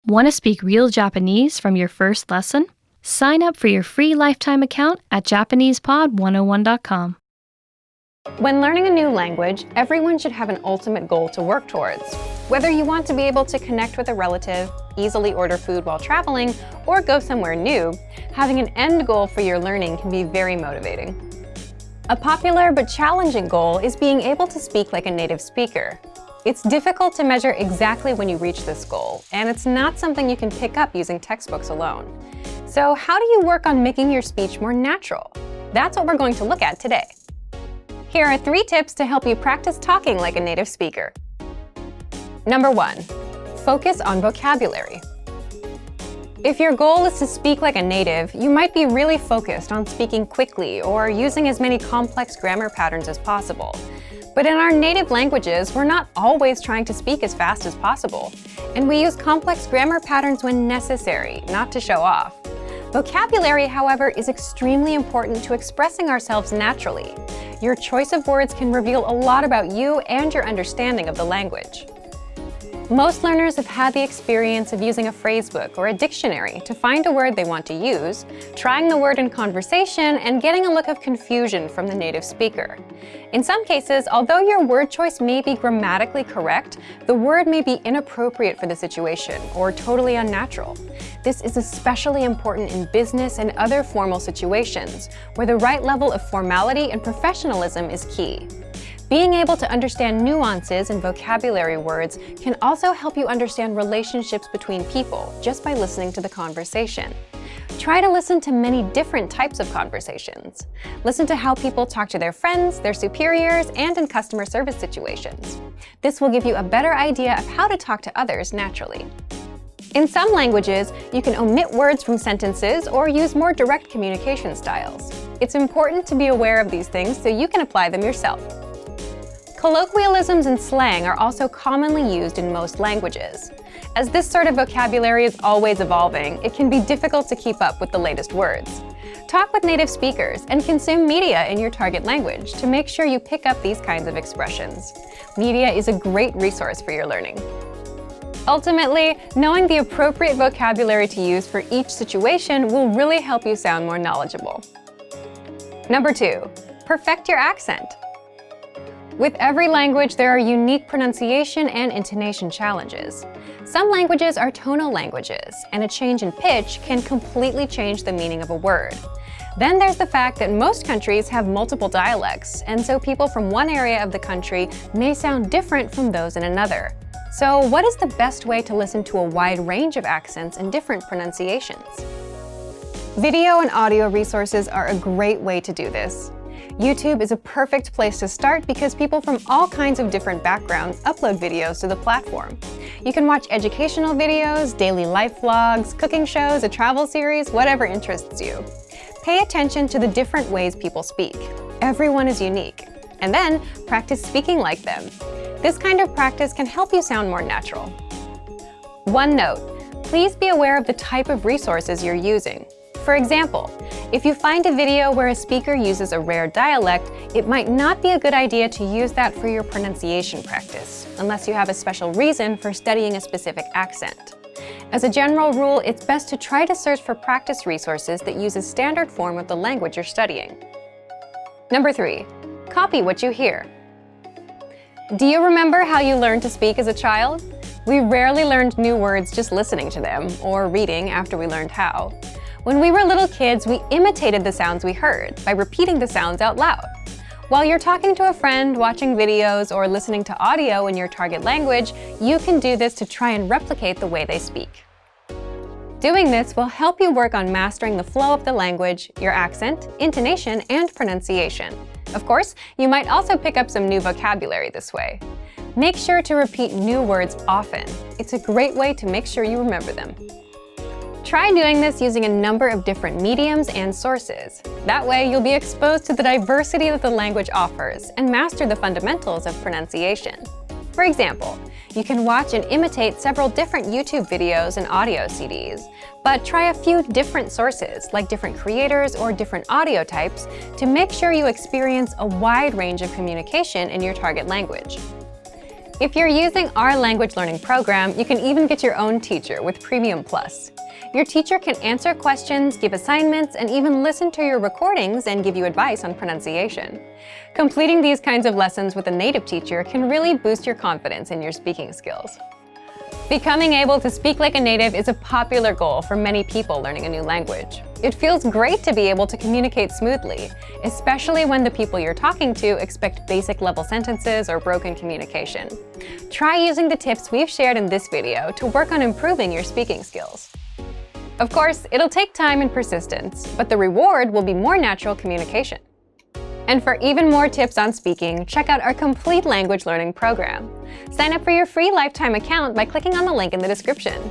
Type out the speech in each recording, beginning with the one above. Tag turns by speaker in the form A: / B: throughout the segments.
A: Want to speak real Japanese from your first lesson? Sign up for your free lifetime account at JapanesePod101.com.
B: When learning a new language, everyone should have an ultimate goal to work towards. Whether you want to be able to connect with a relative, easily order food while traveling, or go somewhere new, having an end goal for your learning can be very motivating. A popular but challenging goal is being able to speak like a native speaker. It's difficult to measure exactly when you reach this goal, and it's not something you can pick up using textbooks alone. So how do you work on making your speech more natural? That's what we're going to look at today. Here are 3 tips to help you practice talking like a native speaker. Number 1, focus on vocabulary. If your goal is to speak like a native, you might be really focused on speaking quickly or using as many complex grammar patterns as possible. But in our native languages, we're not always trying to speak as fast as possible, and we use complex grammar patterns when necessary, not to show off. Vocabulary, however, is extremely important to expressing ourselves naturally. Your choice of words can reveal a lot about you and your understanding of the language. Most learners have had the experience of using a phrasebook or a dictionary to find a word they want to use, trying the word in conversation, and getting a look of confusion from the native speaker. In some cases, although your word choice may be grammatically correct, the word may be inappropriate for the situation or totally unnatural. This is especially important in business and other formal situations, where the right level of formality and professionalism is key. Being able to understand nuances in vocabulary words can also help you understand relationships between people just by listening to the conversation. Try to listen to many different types of conversations. Listen to how people talk to their friends, their superiors, and in customer service situations. This will give you a better idea of how to talk to others naturally. In some languages, you can omit words from sentences or use more direct communication styles. It's important to be aware of these things so you can apply them yourself. Colloquialisms and slang are also commonly used in most languages. As this sort of vocabulary is always evolving, it can be difficult to keep up with the latest words. Talk with native speakers and consume media in your target language to make sure you pick up these kinds of expressions. Media is a great resource for your learning. Ultimately, knowing the appropriate vocabulary to use for each situation will really help you sound more knowledgeable. Number 2, perfect your accent. With every language, there are unique pronunciation and intonation challenges. Some languages are tonal languages, and a change in pitch can completely change the meaning of a word. Then there's the fact that most countries have multiple dialects, and so people from one area of the country may sound different from those in another. So what is the best way to listen to a wide range of accents and different pronunciations? Video and audio resources are a great way to do this. YouTube is a perfect place to start because people from all kinds of different backgrounds upload videos to the platform. You can watch educational videos, daily life vlogs, cooking shows, a travel series, whatever interests you. Pay attention to the different ways people speak. Everyone is unique. And then practice speaking like them. This kind of practice can help you sound more natural. One note, please be aware of the type of resources you're using. For example, if you find a video where a speaker uses a rare dialect, it might not be a good idea to use that for your pronunciation practice, unless you have a special reason for studying a specific accent. As a general rule, it's best to try to search for practice resources that use a standard form of the language you're studying. Number 3, copy what you hear. Do you remember how you learned to speak as a child? We rarely learned new words just listening to them, or reading after we learned how. When we were little kids, we imitated the sounds we heard by repeating the sounds out loud. While you're talking to a friend, watching videos, or listening to audio in your target language, you can do this to try and replicate the way they speak. Doing this will help you work on mastering the flow of the language, your accent, intonation, and pronunciation. Of course, you might also pick up some new vocabulary this way. Make sure to repeat new words often. It's a great way to make sure you remember them. Try doing this using a number of different mediums and sources. That way, you'll be exposed to the diversity that the language offers and master the fundamentals of pronunciation. For example, you can watch and imitate several different YouTube videos and audio CDs, but try a few different sources, like different creators or different audio types, to make sure you experience a wide range of communication in your target language. If you're using our language learning program, you can even get your own teacher with Premium Plus. Your teacher can answer questions, give assignments, and even listen to your recordings and give you advice on pronunciation. Completing these kinds of lessons with a native teacher can really boost your confidence in your speaking skills. Becoming able to speak like a native is a popular goal for many people learning a new language. It feels great to be able to communicate smoothly, especially when the people you're talking to expect basic level sentences or broken communication. Try using the tips we've shared in this video to work on improving your speaking skills. Of course, it'll take time and persistence, but the reward will be more natural communication. And for even more tips on speaking, check out our complete language learning program. Sign up for your free lifetime account by clicking on the link in the description.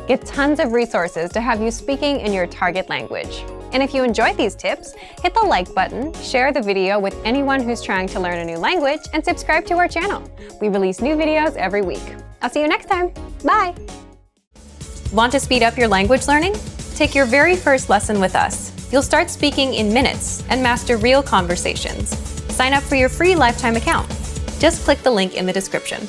B: Get tons of resources to have you speaking in your target language. And if you enjoyed these tips, hit the like button, share the video with anyone who's trying to learn a new language, and subscribe to our channel. We release new videos every week. I'll see you next time. Bye! Want to speed up your language learning? Take your very first lesson with us. You'll start speaking in minutes and master real conversations. Sign up for your free lifetime account. Just click the link in the description.